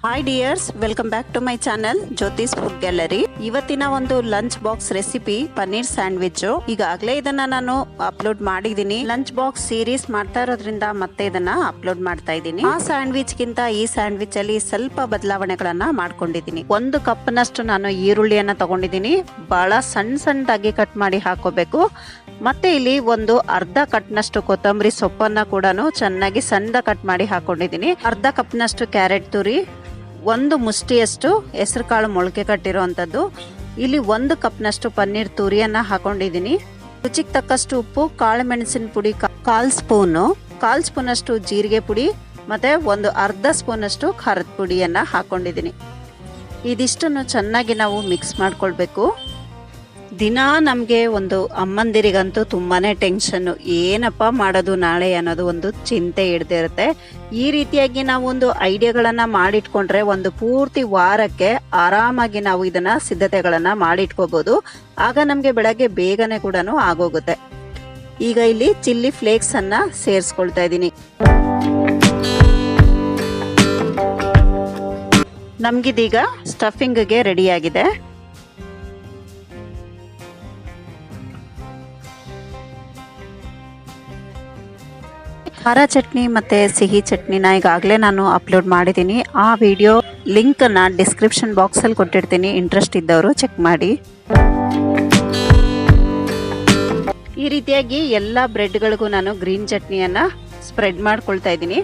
Hi dears, welcome back to my channel Jyothi's food gallery. ಇವತ್ತಿನ ಒಂದು lunch box recipe paneer sandwich. ಈಗಾಗಲೇ ಇದನ್ನ ನಾನು ಅಪ್ಲೋಡ್ ಮಾಡಿದೀನಿ. ಲಂಚ್ ಬಾಕ್ಸ್ ಸೀರೀಸ್ ಮಾಡ್ತಾ ಇರೋದ್ರಿಂದ ಮತ್ತೆ ಇದನ್ನ ಅಪ್ಲೋಡ್ ಮಾಡ್ತಾ ಇದ್ದೀನಿ. ಆ ಸ್ಯಾಂಡ್ವಿಚ್ ಗಿಂತ ಈ ಸ್ಯಾಂಡ್ವಿಚ್ ಅಲ್ಲಿ ಸ್ವಲ್ಪ ಬದಲಾವಣೆಗಳನ್ನ ಮಾಡ್ಕೊಂಡಿದ್ದೀನಿ. 1 ಕಪ್ ನಷ್ಟು ನಾನು ಈರುಳ್ಳಿಯನ್ನ ತಗೊಂಡಿದ್ದೀನಿ. ಬಹಳ ಸಣ್ಣದಾಗಿ ಕಟ್ ಮಾಡಿ ಹಾಕೋಬೇಕು. ಮತ್ತೆ ಇಲ್ಲಿ ಒಂದು ಅರ್ಧ ಕಪ್ ನಷ್ಟು ಕೊತ್ತಂಬರಿ ಸೊಪ್ಪನ್ನ ಕೂಡ ಚೆನ್ನಾಗಿ ಸಣ್ಣದ ಕಟ್ ಮಾಡಿ ಹಾಕೊಂಡಿದ್ದೀನಿ. ಅರ್ಧ ಕಪ್ ನಷ್ಟು ಕ್ಯಾರೆಟ್ ತುರಿ, 1 ಮುಷ್ಟಿಯಷ್ಟು ಹೆಸರು ಕಾಳು ಮೊಳಕೆ ಕಟ್ಟಿರುವಂತದ್ದು. ಇಲ್ಲಿ 1 ಕಪ್ ನಷ್ಟು ಪನ್ನೀರ್ ತುರಿಯನ್ನ ಹಾಕೊಂಡಿದ್ದೀನಿ. ರುಚಿಗೆ ತಕ್ಕಷ್ಟು ಉಪ್ಪು, ಕಾಳು ಮೆಣಸಿನ ಪುಡಿ 1/4 ಸ್ಪೂನು, 1/4 ಸ್ಪೂನ್ ಅಷ್ಟು ಜೀರಿಗೆ ಪುಡಿ, ಮತ್ತೆ ಒಂದು ಅರ್ಧ ಸ್ಪೂನ್ ಅಷ್ಟು ಖಾರದ ಪುಡಿಯನ್ನ ಹಾಕೊಂಡಿದ್ದೀನಿ. ಇದಿಷ್ಟನ್ನು ಚೆನ್ನಾಗಿ ನಾವು ಮಿಕ್ಸ್ ಮಾಡ್ಕೊಳ್ಬೇಕು. ದಿನ ನಮಗೆ ಒಂದು ಅಮ್ಮಂದಿರಿಗಂತೂ ತುಂಬಾನೇ ಟೆನ್ಷನ್, ಏನಪ್ಪ ಮಾಡೋದು ನಾಳೆ ಅನ್ನೋದು ಒಂದು ಚಿಂತೆ ಹಿಡ್ದಿರುತ್ತೆ. ಈ ರೀತಿಯಾಗಿ ನಾವು ಒಂದು ಐಡಿಯಾಗಳನ್ನ ಮಾಡಿಟ್ಕೊಂಡ್ರೆ ಒಂದು ಪೂರ್ತಿ ವಾರಕ್ಕೆ ಆರಾಮಾಗಿ ನಾವು ಇದನ್ನ ಸಿದ್ಧತೆಗಳನ್ನ ಮಾಡಿಟ್ಕೋಬಹುದು. ಆಗ ನಮ್ಗೆ ಬೆಳಗ್ಗೆ ಬೇಗನೆ ಕೂಡ ಆಗೋಗುತ್ತೆ. ಈಗ ಇಲ್ಲಿ ಚಿಲ್ಲಿ ಫ್ಲೇಕ್ಸ್ ಅನ್ನ ಸೇರಿಸ್ಕೊಳ್ತಾ ಇದ್ದೀನಿ. ನಮ್ಗಿದೀಗ ಸ್ಟಫಿಂಗ್ಗೆ ರೆಡಿ ಆಗಿದೆ. ಖಾರ ಚಟ್ನಿ ಮತ್ತೆ ಸಿಹಿ ಚಟ್ನಿನ ಈಗಾಗಲೇ ನಾನು ಅಪ್ಲೋಡ್ ಮಾಡಿದ್ದೀನಿ. ಆ ವಿಡಿಯೋ ಲಿಂಕ್ ನ ಡಿಸ್ಕ್ರಿಪ್ಷನ್ ಬಾಕ್ಸ್ ಅಲ್ಲಿ ಕೊಟ್ಟಿರ್ತೀನಿ. ಇಂಟ್ರೆಸ್ಟ್ ಇದ್ದವರು ಚೆಕ್ ಮಾಡಿ. ಈ ರೀತಿಯಾಗಿ ಎಲ್ಲ ಬ್ರೆಡ್ಗಳಿಗೂ ನಾನು ಗ್ರೀನ್ ಚಟ್ನಿಯನ್ನ ಸ್ಪ್ರೆಡ್ ಮಾಡ್ಕೊಳ್ತಾ ಇದ್ದೀನಿ.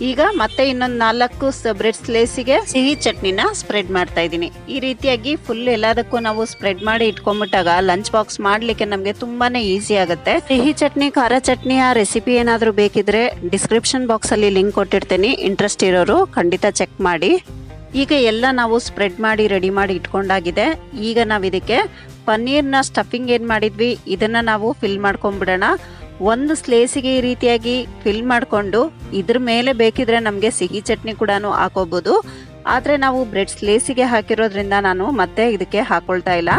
ಈಗ ಮತ್ತೆ ಇನ್ನೊಂದು 4 ಬ್ರೆಡ್ ಸ್ಲೇಸಿಗೆ ಸಿಹಿ ಚಟ್ನಿನ ಸ್ಪ್ರೆಡ್ ಮಾಡ್ತಾ ಇದ್ದೀನಿ. ಈ ರೀತಿಯಾಗಿ ಫುಲ್ ಎಲ್ಲದಕ್ಕೂ ನಾವು ಸ್ಪ್ರೆಡ್ ಮಾಡಿ ಇಟ್ಕೊಂಡ್ಬಿಟ್ಟಾಗ ಲಂಚ್ ಬಾಕ್ಸ್ ಮಾಡ್ಲಿಕ್ಕೆ ನಮ್ಗೆ ತುಂಬಾನೇ ಈಸಿ ಆಗುತ್ತೆ. ಸಿಹಿ ಚಟ್ನಿ, ಖಾರ ಚಟ್ನಿಯ ರೆಸಿಪಿ ಏನಾದ್ರೂ ಬೇಕಿದ್ರೆ ಡಿಸ್ಕ್ರಿಪ್ಷನ್ ಬಾಕ್ಸ್ ಅಲ್ಲಿ ಲಿಂಕ್ ಕೊಟ್ಟಿರ್ತೀನಿ. ಇಂಟ್ರೆಸ್ಟ್ ಇರೋರು ಖಂಡಿತ ಚೆಕ್ ಮಾಡಿ. ಈಗ ಎಲ್ಲ ನಾವು ಸ್ಪ್ರೆಡ್ ಮಾಡಿ ರೆಡಿ ಮಾಡಿ ಇಟ್ಕೊಂಡಾಗಿದೆ. ಈಗ ನಾವು ಇದಕ್ಕೆ ಪನ್ನೀರ್ನ ಸ್ಟಫಿಂಗ್ ಏನ್ ಮಾಡಿದ್ವಿ ಇದನ್ನ ನಾವು ಫಿಲ್ ಮಾಡ್ಕೊಂಡ್ಬಿಡೋಣ. 1 ಸ್ಲೇಸಿಗೆ ಈ ರೀತಿಯಾಗಿ ಫಿಲ್ ಮಾಡಿಕೊಂಡು ಇದ್ರ ಮೇಲೆ ಬೇಕಿದ್ರೆ ನಮಗೆ ಸಿಹಿ ಚಟ್ನಿ ಕೂಡ ಹಾಕೋಬಹುದು. ಆದ್ರೆ ನಾವು ಬ್ರೆಡ್ ಸ್ಲೇಸಿಗೆ ಹಾಕಿರೋದ್ರಿಂದ ನಾನು ಮತ್ತೆ ಇದಕ್ಕೆ ಹಾಕೊಳ್ತಾ ಇಲ್ಲ.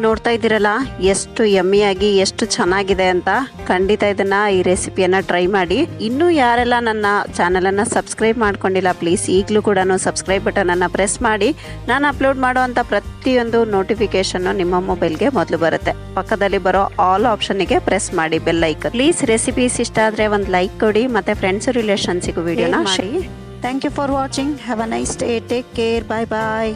ನೋಡ್ತಾ ಇದ್ದೀರಲ್ಲ ಎಷ್ಟು ಯಮ್ಮಿಯಾಗಿ ಎಷ್ಟು ಚೆನ್ನಾಗಿದೆ ಅಂತ. ಖಂಡಿತ ಇದನ್ನ ಈ ರೆಸಿಪಿಯನ್ನ ಟ್ರೈ ಮಾಡಿ. ಇನ್ನೂ ಯಾರೆಲ್ಲ ನನ್ನ ಚಾನಲ್ ಅನ್ನ ಸಬ್ಸ್ಕ್ರೈಬ್ ಮಾಡ್ಕೊಂಡಿಲ್ಲ ಪ್ಲೀಸ್ ಈಗಲೂ ಕೂಡ ಸಬ್ಸ್ಕ್ರೈಬ್ ಬಟನ್ ಅನ್ನ ಪ್ರೆಸ್ ಮಾಡಿ. ನಾನು ಅಪ್ಲೋಡ್ ಮಾಡುವಂತ ಪ್ರತಿಯೊಂದು ನೋಟಿಫಿಕೇಶನ್ ನಿಮ್ಮ ಮೊಬೈಲ್ಗೆ ಮೊದಲು ಬರುತ್ತೆ. ಪಕ್ಕದಲ್ಲಿ ಬರೋ ಆಲ್ ಆಪ್ಷನ್ಗೆ ಪ್ರೆಸ್ ಮಾಡಿ ಬೆಲ್ ಐಕನ್. ಪ್ಲೀಸ್ ರೆಸಿಪೀಸ್ ಇಷ್ಟ ಆದ್ರೆ ಒಂದು ಲೈಕ್ ಕೊಡಿ, ಮತ್ತೆ ಫ್ರೆಂಡ್ಸ್ ರಿಲೇಷನ್ಸ್ಗೂ ವಿಡಿಯೋನ ಮಾಡಿ. Thank you for watching. Have a nice day. Take care. Bye bye.